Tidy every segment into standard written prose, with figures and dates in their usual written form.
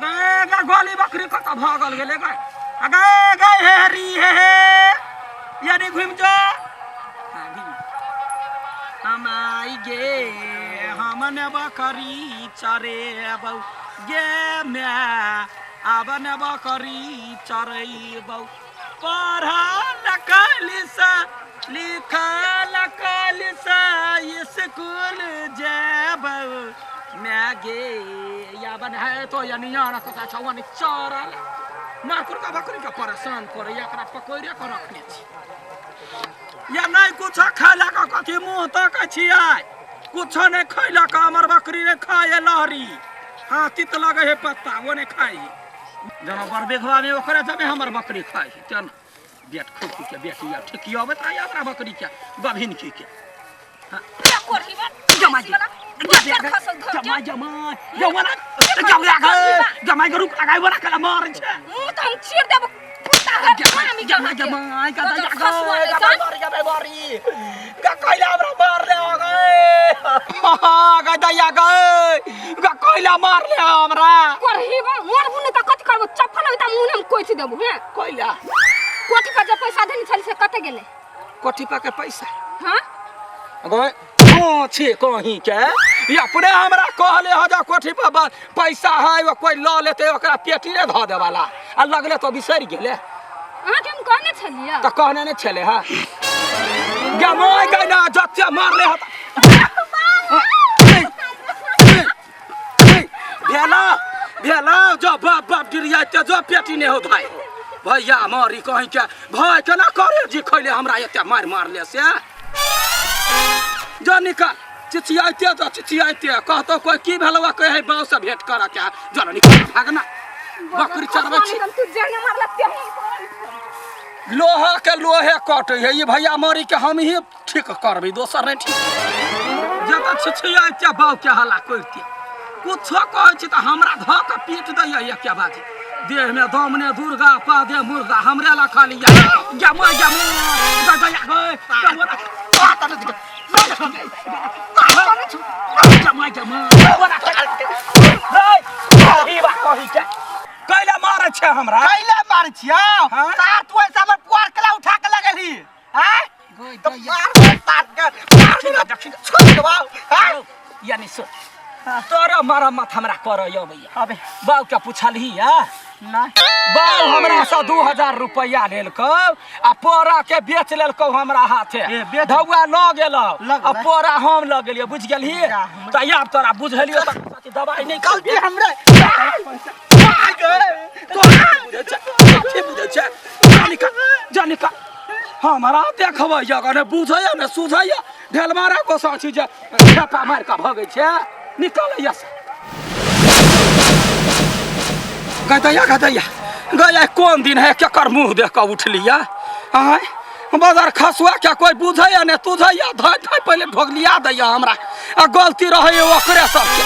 गे गोली बकरी कत भागल गेले गे गे गे हेरी हे यानी घुम जा हम आई गे हमने बकरी चरे बौ गे मैं आबन बकरी चरई बौ पढ़ा लिखा स्कूल जेबौ मैं गे याबन है तो यानी याना कथा छवन चरल माकुर का बकरी का परेशान करे एकरा पकड़े के रखने छी या नहीं कुछ खैला का कथी मुंह तक छियै कुछ नहीं खैला का हमर बकरी ने खाए लहरी हां तित लगे है पत्ता वो ने खाई जना पर बेघवा में ओकरे जबे हमर बकरी खाई चल बेट खुद के बेटी या ठिकिया बताई अपना बकरी के गभिन की के हां क्या कोरही बा जमा जमा के रुक लगाई बना कला मार छे मुंह त हम छीर देब कुत्ता है जमा का दया बारी का कइला हमरा मार ले गे दया गे कइला मार ले हमरा कोरही बा मोर बुने त कथि करबो चप्पल त मुंह में कोइछ देबो हे कइला कोठी पर जे पैसा देनी छल से कते गेले कोठी पर के पैसा हां गे छे कहीं के ये अपने हमरा कहले ह जा कोठी पर पैसा है वो कोई ल लेते ओकरा पेटी रे ध दे वाला आ लगले तो बिसरि गेले हां हम कहने छलिया त कहने ने छले हां गमाय गना जत्ते मारले ह भेला जो बाप गिरिया ते जो पेटी ने हो भाई भैया मारी कहीं के भाई केना करे जी खइले हमरा एते मार ले से जो निकाल चिचियाते तो चिचियाते कहतो कोई की भेलवा कहे बाव से भेंट करा के जरा निकाल भागना बकरी चरबे छी तू जेने मारला ते लोहा के लोहे काटे है ये भैया मारी के हम ही ठीक करबे दोसर नहीं ठीक जब चिचियाते बाव के हल्ला करती कुछ कहै छी त हमरा ध के पीट दैया ये क्या बात देह में दम ने दुर्गा पादे मुर्गा हमरे ला खाली जमा दया कैला मारे छे हमरा कैला मारे छिया तार तू ऐसा हमर पुआर कला उठा के लगेली हैं तो मार तार के छोड़ दबाओ हैं यानी सो तोरा मारा मत हमरा करयो भैया अबे बाऊ के पूछलही है ना बाऊ हमरा से 2000 रुपया लेलको आ पोरा के बेच लेलको हमरा हाथे धौआ ल गेलो आ पोरा हम ल गेलियो बुझ गेलही त आब तोरा बुझलियो त दवाई नहीं गलती हमरे तो बुझे छ जानिका हमरा देखबै जगह ने बुझैया ने सुझैया ढेल मारा को साची जे छापा मार के भगै छै निकल यस गया कौन दिन है केकर मुंह देख के उठलिया हां बाजार खसुआ क्या कोई बुझैया ने तुझैया धइ पहले ढोगलिया दैया हमरा आ गलती रहे ओकरे सब के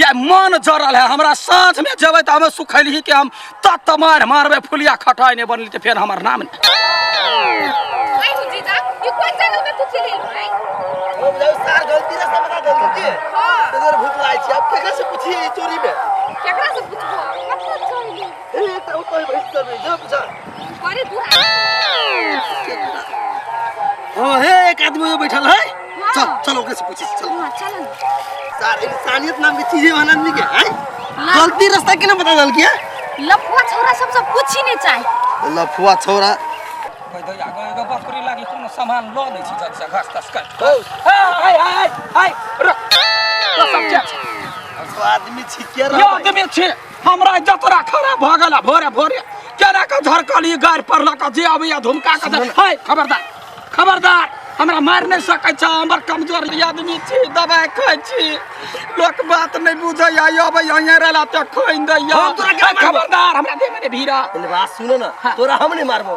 या मन जरल है हमरा साँझ में जेबै त हम सुखैली के हम तत मारबे फुलिया खटाई ने बनली त फिर हमर नाम नहीं आई जीजा ये कोई जंगल में कुछ ले लो रे ओ जाओ सार गलती से बता दे के हां तेरे भूख लाई छी अब केकरा से पूछिए चोरी में केकरा से पूछबो कत्ता चोरी ए त ओ कोई बैठ कर जा पूछा अरे तू ओ हे एक आदमी जो बैठल है चल चल ओकरे से पूछी चल हां चल सार इंसानियत नाम की चीजें वाला आदमी के है गलती रास्ता के ना बता दल के लफुआ छोरा सब पूछी नहीं चाहे लफुआ छोरा कोई दया गए बकरी लागी कोनो सामान ल दै छी जग से घास तस काट हाय रुक तो सब क्या आदमी छी के रे आदमी छी हमरा जतरा खराब भ गेला भोरे केना के झरकली गाड़ पर लक जे आबैया धुमका के हाय खबरदार हमरा मार नहीं सकै छ हमर कमजोर आदमी छी दवाई खाइ छी लोक बात नहीं बुझै आबै यहीं रहला त खोइन दैया खबरदार हमरा दे में भीरा बात सुनो ना तोरा हम नहीं मारबो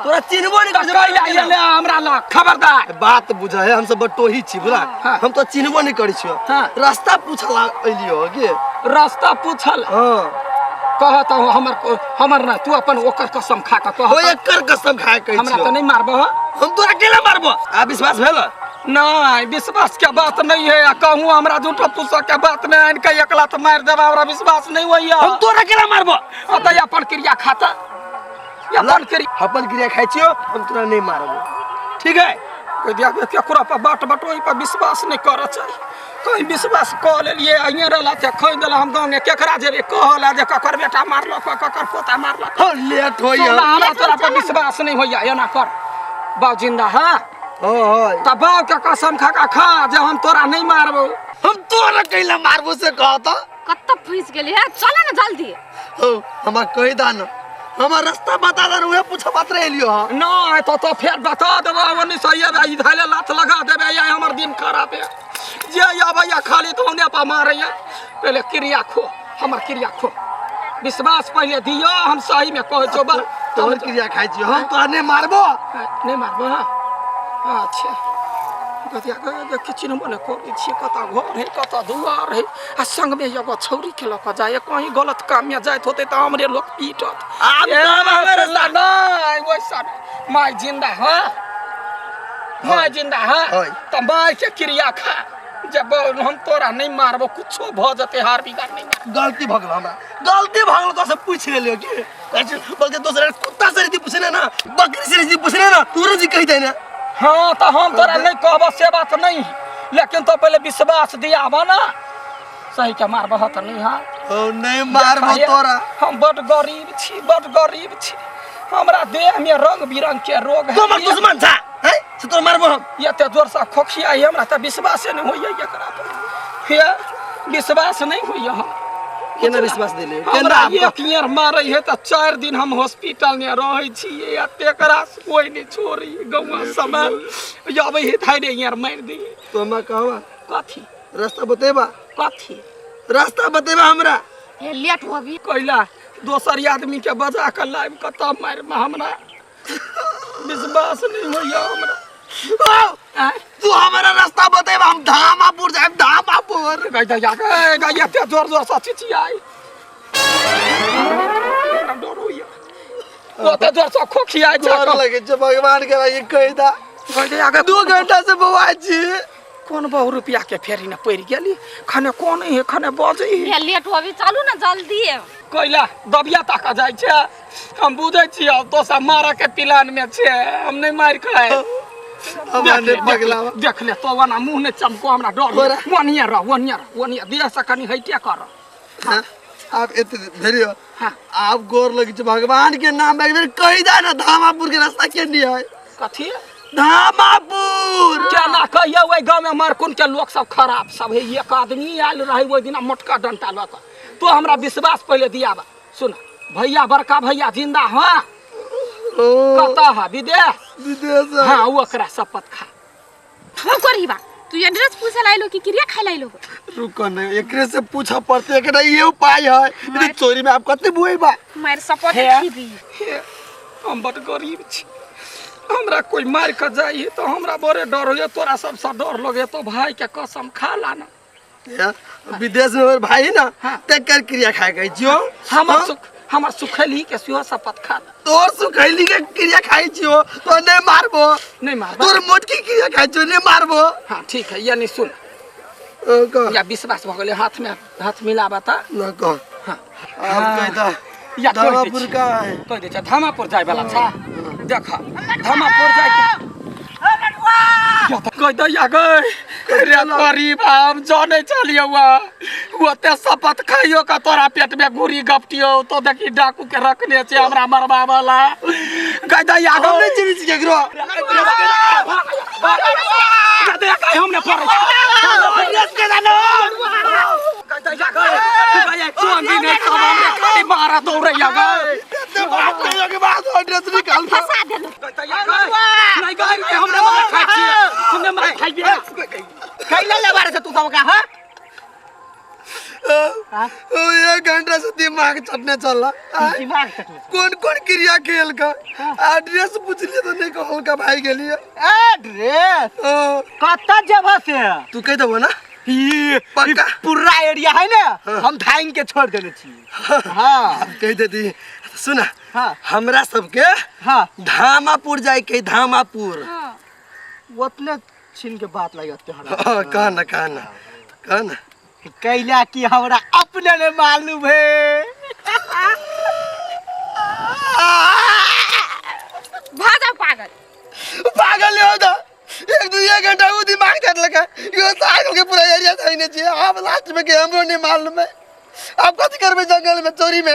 तोरा चिन्हबो नहीं कर ले हमरा ला खबरदार बात बुझै हम सब बटोही छी बुला हम तो चिन्हबो नहीं करै छियो रास्ता पूछला एलियो के रास्ता पूछल हां कहत हमर ना तू अपन ओकर कसम खा के कह ओ एकर कसम खा के हमरा त नहीं मारबो हम तोरा केला मारबो आ विश्वास भेल नहीं विश्वास के बात नहीं है कहूँ हमरा झूठो पूछो के बात नहीं इनका एकला तो मार देबा हमरा विश्वास नहीं होइया हम तोरा केना मारबो अतः अपन क्रिया खाता अपन क्रिया खाइ छियो हम तोरा नहीं मारबो ठीक है कोई दिया केकरा पर बाट बटोई पर विश्वास नहीं कर चाहिए कहीं विश्वास क लेलिए अइए रहला ते खोइ देला हम गांव में केकरा जेबे कहला जे ककर बेटा मारलो ककर पोता मारलो हो लेट होइया हमरा तोरा पर विश्वास नहीं होइया एना कर बाऊ जिंदा है हो त बाऊ के कसम खा खा जे हम तोरा नहीं मारबो हम तोरा कैला मारबो से कह त कत्ता फंस गेली है चल ना जल्दी हो हमरा कहि दा न हमार रास्ता बता दे उहे पूछ बात रह लियो नहीं तो फिर बता देबा वनी सही है ई धैले लात लगा देबे या हमर दिन खराब है जे आबैया खाली तो होने पा मारैया पहले क्रिया खो हमर क्रिया खो विश्वास पहले दियो हम सही में कह छो बा तोर क्रिया खाइ छी हम तोरा नहीं मारबो अच्छा कतिया के किचन में कर छी कता घर है कता दुआर है आ संग में एगो छौरी के लक जाए कहीं गलत काम में जात होते त हमरे लोग पीटत नहीं वैसा माय जिंदा है माय जिंदा है त माय के क्रिया खा जब हम तोरा नहीं मारबो कुछो भ जते हार बिगाड़ नहीं गलती भगल हमरा गलती भगल तो सब पूछ ले के बल्कि दूसरे कुत्ता से यदि पूछने ना बकरी से यदि पूछने ना तू जी कह दे ना हाँ तो हम तोरा नहीं कहब से बात नहीं लेकिन तो पहले विश्वास दियाबा ना सही के मारबह त नहीं हां ओ नहीं मारबो तोरा हम बड़ गरीब छी हमरा देह में रंग बिरंग के रोग है तुम दुश्मन था हैं से तो मारबो हम ये ते जोर से खोखिया है हमरा त विश्वास नहीं होइए एकरा तो ये विश्वास नहीं होइए हम केना विश्वास देले केना एक नियर मारै है त 4 दिन हम हॉस्पिटल में रहै छी या तेकरा कोई नहीं छोड़ी गौवा समाज आबै है थारे यार मार दे तो हम कहवा कथी रास्ता बतेबा कथी रास्ता बतेबा हमरा ये लेट हो भी कैला दोसर आदमी के बजा के लाइव कता मार में हमरा विश्वास नहीं होइए हमरा तू हमारा रास्ता बतेबा हम धामापुर जाए धामापुर गया ते जोर से चिचियाई वो ते जोर से खोखियाई डर लगे छ भगवान के भाई कहि दा 2 घंटा से बवाई छी कौन बहु रुपया के फेरी न पड़ गेली खने कोन है खने बजे ये लेट हो भी चलू ना जल्दी कैला दबिया तक जाय छै हम बुझै छी तो सब मारा के प्लान में छै हम नहीं मार खाए देख ले तो वना मुंह ने चमको हमरा डर वनिया देह से कनी हइटे कर आप एते धरियो आप गोर लगी छ भगवान के नाम एक बेर कहि दा ना धामापुर के रास्ता के नहीं है कथी धामापुर क्या ना कहियो ओइ गांव में मारकुन के लोग सब खराब सब है एक आदमी आयल रहे ओइ दिन मोटका डंटा ल के तो हमरा विश्वास पहले दियाबा सुन भैया बड़का भैया जिंदा हां कता है विदेश हां ओकरा शपथ खा हम करीबा तू एड्रेस पूछे लाइलो कि क्रिया खाइ लाइलो रुको न एकरे से पूछा पड़ते एकरा ये उपाय है इधर चोरी में आप कते बुएबा मार शपथ खीबी हम बड़ गरीब छी हमरा कोई मार के जाई तो हमरा बड़े डर होय तोरा सबसे डर लगे तो भाई के कसम खा ला ना विदेश में भाई ना तेकर क्रिया खाए गई जियो हमर सुखैली के सियो शपथ खा तोर सुखैली के क्रिया खाई जियो तो नहीं मारबो तोर मोटकी क्रिया खाई जियो नहीं मारबो हां ठीक है यानी सुन या विश्वास भ गेले हाथ मिलाबा त न कह हां आप कहता या धामापुर का है कह दे छ धामापुर जाय वाला छ देख धामापुर जाय के कह दे या गए रे गरीब हम जाने चलियो वो ते शपथ खाइयो का तोरा पेट में गुरी गपटियो तो देखी डाकू के रखने छे हमरा मरबा वाला कह दे या हम नहीं चिनी छी केकरो कह दे का हमने पड़े रेस के जानो कह दे या गए तू अंगी ने सब हमरे खाली मारा दौड़े या गए ते बात कहियो के बाद एड्रेस निकाल फंसा दे कह दे या गए नहीं गए के हमने मार खाई छी हमने मार खाई बिना कैला ले बारे से तू सब का हां ओ 1 घंटा से दिमाग चटने चल दिमाग चटने कौन क्रिया खेल का एड्रेस पूछ लिए तो नहीं कहल का भाई के लिए एड्रेस कत्ता जगह से तू कह देबो ना ये पक्का पूरा एरिया है ना हम धाइन के छोड़ देने छी हां कह देती सुना हां हमरा सबके हां धामापुर जाए के धामापुर उतने छीन के बात लगे कहना कैला की हमरा अपने ने मालूम है। भागा पागल पागल हो तो एक दो एक घंटा वो दिमाग कर लगा यो साइकिल के पूरा एरिया थाने चाहिए आप लास्ट में के हमरो नहीं मालूम है आप कथी करबे जंगल में चोरी में